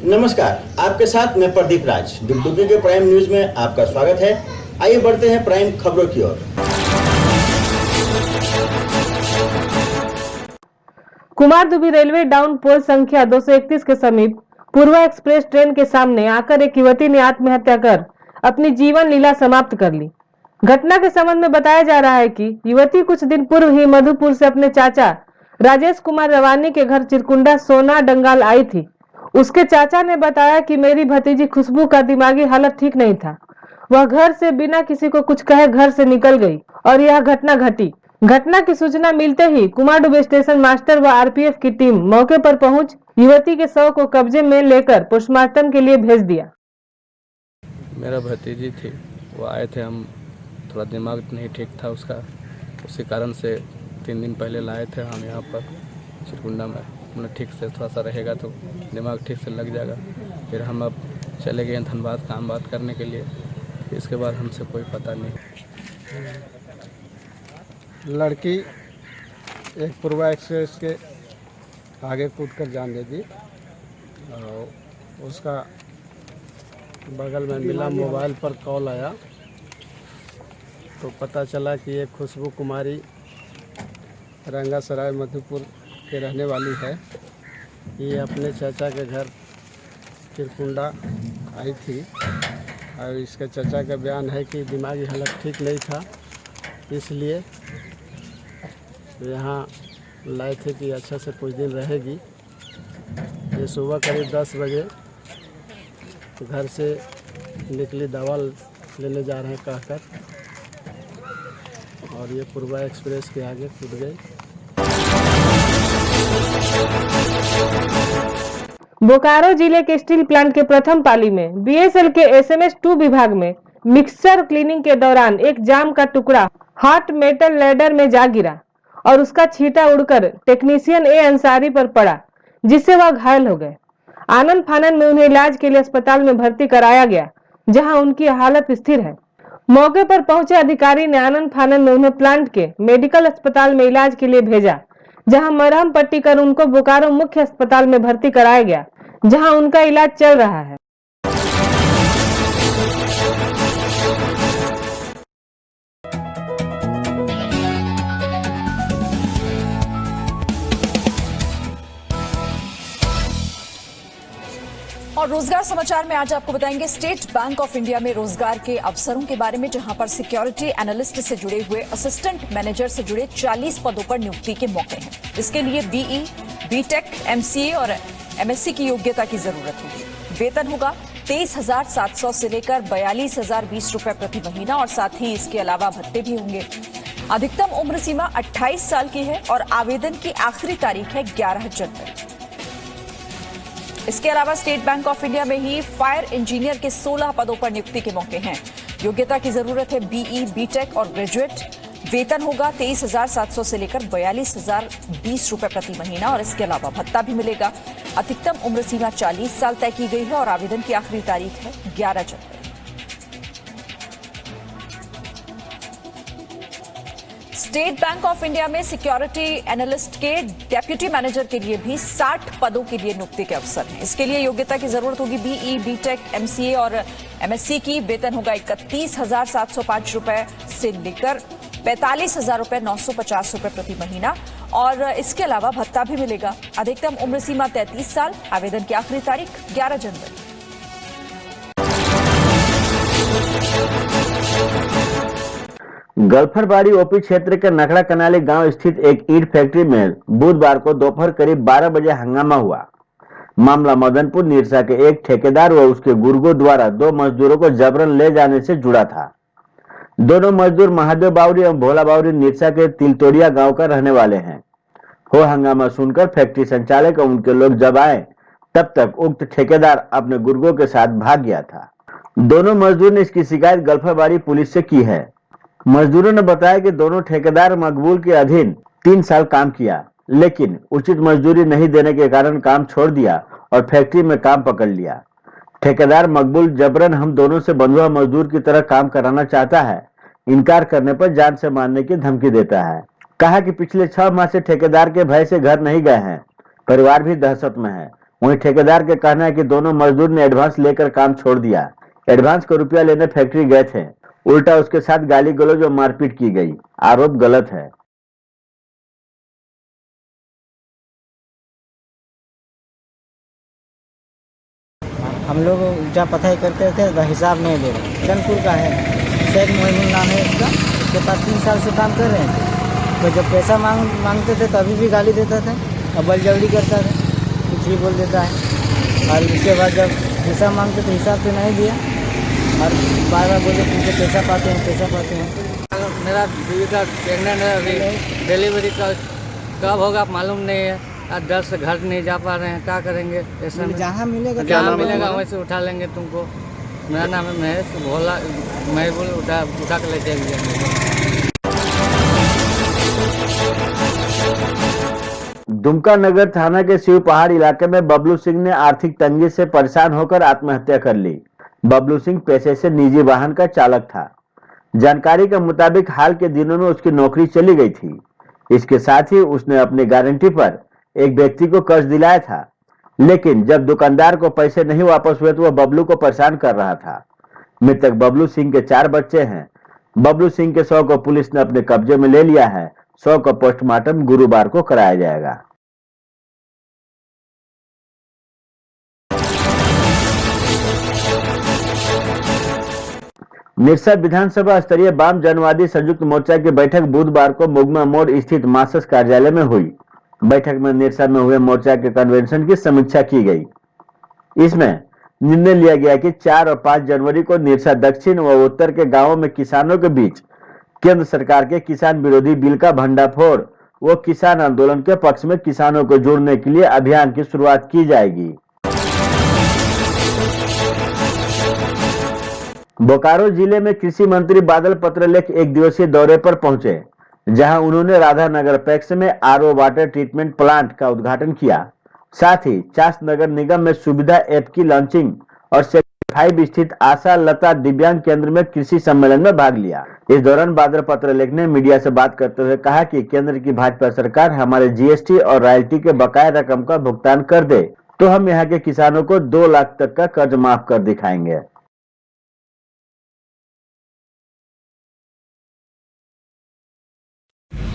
नमस्कार, आपके साथ मैं प्रदीप राज। डुगडुगी के प्राइम न्यूज में आपका स्वागत है। आइए बढ़ते हैं प्राइम खबरों की ओर। कुमारदुबी रेलवे डाउन पोल संख्या 231 के समीप पूर्वा एक्सप्रेस ट्रेन के सामने आकर एक युवती ने आत्महत्या कर अपनी जीवन लीला समाप्त कर ली। घटना के संबंध में बताया जा रहा है कि युवती कुछ दिन पूर्व ही मधुपुर से अपने चाचा राजेश कुमार रवानी के घर चिरकुंडा सोना डंगाल आई थी। उसके चाचा ने बताया कि मेरी भतीजी खुशबू का दिमागी हालत ठीक नहीं था। वह घर से बिना किसी को कुछ कहे घर से निकल गई और यह घटना घटी। घटना की सूचना मिलते ही कुमारडुबी स्टेशन मास्टर व आरपीएफ की टीम मौके पर पहुंच युवती के शव को कब्जे में लेकर पोस्टमार्टम के लिए भेज दिया। मेरा भतीजी थी, वो आए थे, हम थोड़ा दिमाग नहीं ठीक था उसका, उसी कारण से 3 दिन पहले लाए थे हम यहाँ पर चिरकुंडा में। हमने ठीक से थोड़ा सा रहेगा तो दिमाग ठीक से लग जाएगा। फिर हम अब चले गए धनबाद काम बात करने के लिए। इसके बाद हमसे कोई पता नहीं। लड़की एक पूर्वा एक्सप्रेस के आगे कूदकर जान दे दी और उसका बगल में मिला मोबाइल पर कॉल आया तो पता चला कि ये खुशबू कुमारी रंगासराय मधुपुर के रहने वाली है। ये अपने चाचा के घर चिरकुंडा आई थी और इसके चाचा का बयान है कि दिमागी हालत ठीक नहीं था, इसलिए यहाँ लाए थे कि अच्छा से कुछ दिन रहेगी। ये सुबह करीब 10 बजे घर से निकली, दवा लेने जा रहे हैं कहकर, और ये पूर्वा एक्सप्रेस के आगे कूद गई। बोकारो जिले के स्टील प्लांट के प्रथम पाली में बीएसएल के एसएमएस 2 विभाग में मिक्सर क्लीनिंग के दौरान एक जाम का टुकड़ा हॉट मेटल लैडर में जा गिरा और उसका छींटा उड़कर टेक्नीशियन ए अंसारी पर पड़ा, जिससे वह घायल हो गए। आनंद फानन में उन्हें इलाज के लिए अस्पताल में भर्ती कराया गया, जहां उनकी हालत स्थिर है। मौके पर पहुंचे अधिकारी ने आनंद फानन में उन्हें प्लांट के मेडिकल अस्पताल में इलाज के लिए भेजा, जहां मरहम पट्टी कर उनको बोकारो मुख्य अस्पताल में भर्ती कराया गया, जहां उनका इलाज चल रहा है। और रोजगार समाचार में आज आपको बताएंगे स्टेट बैंक ऑफ इंडिया में रोजगार के अवसरों के बारे में, जहां पर सिक्योरिटी एनालिस्ट से जुड़े हुए असिस्टेंट मैनेजर से जुड़े 40 पदों पर नियुक्ति के मौके हैं। इसके लिए बीई, बीटेक, एमसीए और एमएससी की योग्यता की जरूरत होगी। वेतन होगा 23,700 से लेकर 42,020 रुपए प्रति महीना और साथ ही इसके अलावा भत्ते भी होंगे। अधिकतम उम्र सीमा 28 साल की है और आवेदन की आखिरी तारीख है 11 जनवरी। इसके अलावा स्टेट बैंक ऑफ इंडिया में ही फायर इंजीनियर के 16 पदों पर नियुक्ति के मौके हैं। योग्यता की जरूरत है बीई, बीटेक और ग्रेजुएट। वेतन होगा 23,700 से लेकर 42,020 रुपए प्रति महीना और इसके अलावा भत्ता भी मिलेगा। अधिकतम उम्र सीमा 40 साल तय की गई है और आवेदन की आखिरी तारीख है 11 जनवरी। स्टेट बैंक ऑफ इंडिया में सिक्योरिटी एनालिस्ट के डेप्यूटी मैनेजर के लिए भी 60 पदों के लिए नियुक्ति के अवसर हैं। इसके लिए योग्यता की जरूरत होगी बीई, बीटेक, एमसीए और एमएससी की। वेतन होगा 31,705 रुपए से लेकर 45,000 रुपए 950 रुपए प्रति महीना और इसके अलावा भत्ता भी मिलेगा। अधिकतम उम्र सीमा 33 साल। आवेदन की आखिरी तारीख 11 जनवरी। गल्फरबाड़ी ओपी क्षेत्र के नखड़ा कनाली गांव स्थित एक ईंट फैक्ट्री में बुधवार को दोपहर करीब 12 बजे हंगामा हुआ। मामला मदनपुर निरसा के एक ठेकेदार व उसके गुर्गों द्वारा 2 मजदूरों को जबरन ले जाने से जुड़ा था। दोनों मजदूर महादेव बावरी एवं भोला बावरी निरसा के तिलतोड़िया गांव का रहने वाले हैं। हो हंगामा सुनकर फैक्ट्री संचालक और उनके लोग जब आए तब तक उक्त ठेकेदार अपने गुर्गों के साथ भाग गया था। दोनों मजदूर ने इसकी शिकायत गल्फरबाड़ी पुलिस से की है। मजदूरों ने बताया कि दोनों ठेकेदार मकबूल के अधीन 3 साल काम किया, लेकिन उचित मजदूरी नहीं देने के कारण काम छोड़ दिया और फैक्ट्री में काम पकड़ लिया। ठेकेदार मकबूल जबरन हम दोनों से बंधुआ मजदूर की तरह काम कराना चाहता है। इनकार करने पर जान से मारने की धमकी देता है। कहा कि पिछले 6 माह से ठेकेदार के भय से घर नहीं गए हैं। परिवार भी दहशत में है। वहीं ठेकेदार के कहना है कि दोनों मजदूर ने एडवांस लेकर काम छोड़ दिया। एडवांस का रुपया लेने फैक्ट्री गए थे, उल्टा उसके साथ गाली गलौज और मारपीट की गई। आरोप गलत है। हम लोग जब पढ़ाई करते थे तो हिसाब नहीं दे रहे। कानपुर का है, शेख मोहिनुल नाम है उसका। उसके पास 3 साल से काम कर रहे थे। तो जब पैसा मांगते थे तभी भी गाली देता था और बलजबरी करता था, कुछ भी बोल देता है। और उसके बाद जब हिसाब मांगते तो हिसाब तो नहीं दिया और बार बार बोले तुमसे पैसा पाते हैं। मेरा बीवी का प्रेगनेंट है, अभी डिलीवरी का कब होगा मालूम नहीं है। आज डर से घर नहीं जा पा रहे हैं, क्या करेंगे? ऐसा जहाँ मिलेगा वैसे उठा लेंगे तुमको। मेरा नाम है महेश भोला, मैं बोल उठा कर ले जाएंगे। दुमका नगर थाना के शिव पहाड़ इलाके में बबलू सिंह ने आर्थिक तंगी से परेशान होकर आत्महत्या कर ली। बबलू सिंह पेशे से निजी वाहन का चालक था। जानकारी के मुताबिक हाल के दिनों में उसकी नौकरी चली गई थी। इसके साथ ही उसने अपनी गारंटी पर एक व्यक्ति को कर्ज दिलाया था, लेकिन जब दुकानदार को पैसे नहीं वापस हुए तो वह बबलू को परेशान कर रहा था। मृतक बबलू सिंह के 4 बच्चे हैं। बबलू सिंह के शव को पुलिस ने अपने कब्जे में ले लिया है। शव का पोस्टमार्टम गुरुवार को कराया जाएगा। निरसा विधानसभा स्तरीय वाम जनवादी संयुक्त मोर्चा की बैठक बुधवार को मुगमा मोड़ स्थित मासस कार्यालय में हुई। बैठक में निरसा में हुए मोर्चा के कन्वेंशन की समीक्षा की गई। इसमें निर्णय लिया गया कि 4 और 5 जनवरी को निरसा दक्षिण व उत्तर के गांवों में किसानों के बीच केंद्र सरकार के किसान विरोधी बिल का भंडाफोड़ व किसान आंदोलन के पक्ष में किसानों को जोड़ने के लिए अभियान की शुरुआत की जाएगी। बोकारो जिले में कृषि मंत्री बादल पत्रलेख एक दिवसीय दौरे पर पहुंचे, जहां उन्होंने राधानगर पैक्स में आरओ वाटर ट्रीटमेंट प्लांट का उद्घाटन किया। साथ ही चास नगर निगम में सुविधा ऐप की लॉन्चिंग और सेक्टर 5 स्थित आशा लता दिव्यांग केंद्र में कृषि सम्मेलन में भाग लिया। इस दौरान बादल पत्रलेख ने मीडिया से बात करते हुए कहा कि केंद्र की भाजपा सरकार हमारे जीएसटी और रॉयल्टी के बकाया रकम का भुगतान कर दे तो हम यहाँ के किसानों को 2 लाख तक का कर्ज माफ कर दिखाएंगे।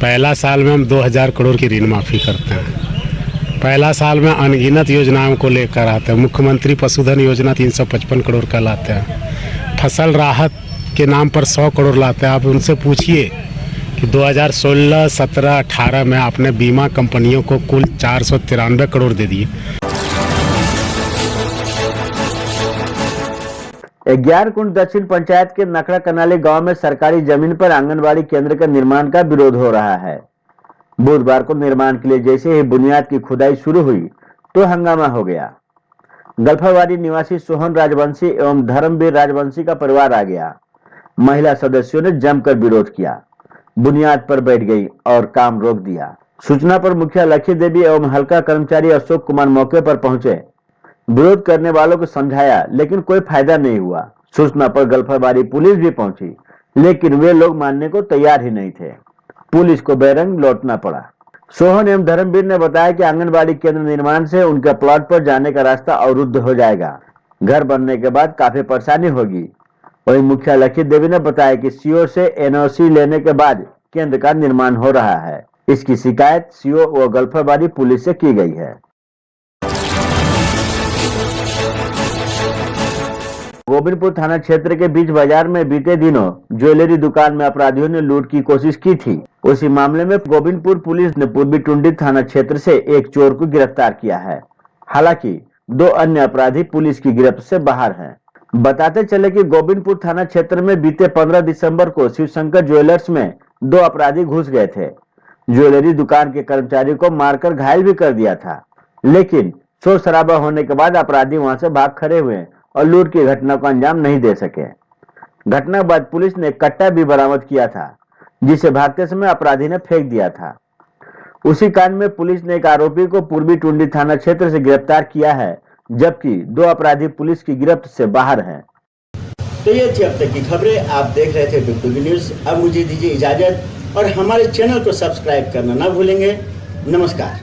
पहला साल में हम 2000 करोड़ की ऋण माफी करते हैं। पहला साल में अनगिनत योजनाओं को लेकर आते हैं। मुख्यमंत्री पशुधन योजना 355 करोड़ का लाते हैं। फसल राहत के नाम पर 100 करोड़ लाते हैं। आप उनसे पूछिए कि 2016, 17, 18 में आपने बीमा कंपनियों को कुल 493 करोड़ दे दिए। ग्यारकुंड दक्षिण पंचायत के नखड़ा कनाली गांव में सरकारी जमीन पर आंगनबाड़ी केंद्र का निर्माण का विरोध हो रहा है। बुधवार को निर्माण के लिए जैसे ही बुनियाद की खुदाई शुरू हुई तो हंगामा हो गया। गल्फावाड़ी निवासी सोहन राजवंशी एवं धर्मवीर राजवंशी का परिवार आ गया। महिला सदस्यों ने जमकर विरोध किया, बुनियाद पर बैठ गई और काम रोक दिया। सूचना पर मुखिया लक्ष्मी देवी एवं हल्का कर्मचारी अशोक कुमार मौके पर पहुंचे। विरोध करने वालों को समझाया, लेकिन कोई फायदा नहीं हुआ। सूचना पर गल्फाबाड़ी पुलिस भी पहुंची, लेकिन वे लोग मानने को तैयार ही नहीं थे। पुलिस को बेरंग लौटना पड़ा। सोहन एवं धर्मवीर ने बताया कि आंगनबाड़ी केंद्र निर्माण से उनके प्लॉट पर जाने का रास्ता अवरुद्ध हो जाएगा। घर बनने के बाद काफी परेशानी होगी। वहीं मुखिया लक्ष्मी देवी ने बताया कि सीओ से एनओसी लेने के बाद केंद्र का निर्माण हो रहा है। इसकी शिकायत सीओ व गल्फाबाड़ी पुलिस से की गई है। गोविंदपुर थाना क्षेत्र के बीच बाजार में बीते दिनों ज्वेलरी दुकान में अपराधियों ने लूट की कोशिश की थी। उसी मामले में गोविंदपुर पुलिस ने पूर्वी टुंडी थाना क्षेत्र से एक चोर को गिरफ्तार किया है। हालांकि 2 अन्य अपराधी पुलिस की गिरफ्त से बाहर हैं। बताते चले कि गोविंदपुर थाना क्षेत्र में बीते 15 दिसंबर को शिवशंकर ज्वेलर्स में 2 अपराधी घुस गए थे। ज्वेलरी दुकान के कर्मचारी को मारकर घायल भी कर दिया था, लेकिन शोर शराबा होने के बाद अपराधी वहां से भाग खड़े हुए और लूट की घटना को अंजाम नहीं दे सके। घटना के बाद पुलिस ने कट्टा भी बरामद किया था, जिसे भागते समय अपराधी ने फेंक दिया था। उसी कांड में पुलिस ने एक आरोपी को पूर्वी टुंडी थाना क्षेत्र से गिरफ्तार किया है, जबकि 2 अपराधी पुलिस की गिरफ्त से बाहर हैं। तो ये थी अब तक की खबरें। आप देख रहे थे डुगडुगी न्यूज। अब मुझे दीजिए इजाजत और हमारे चैनल को सब्सक्राइब करना ना भूलेंगे। नमस्कार।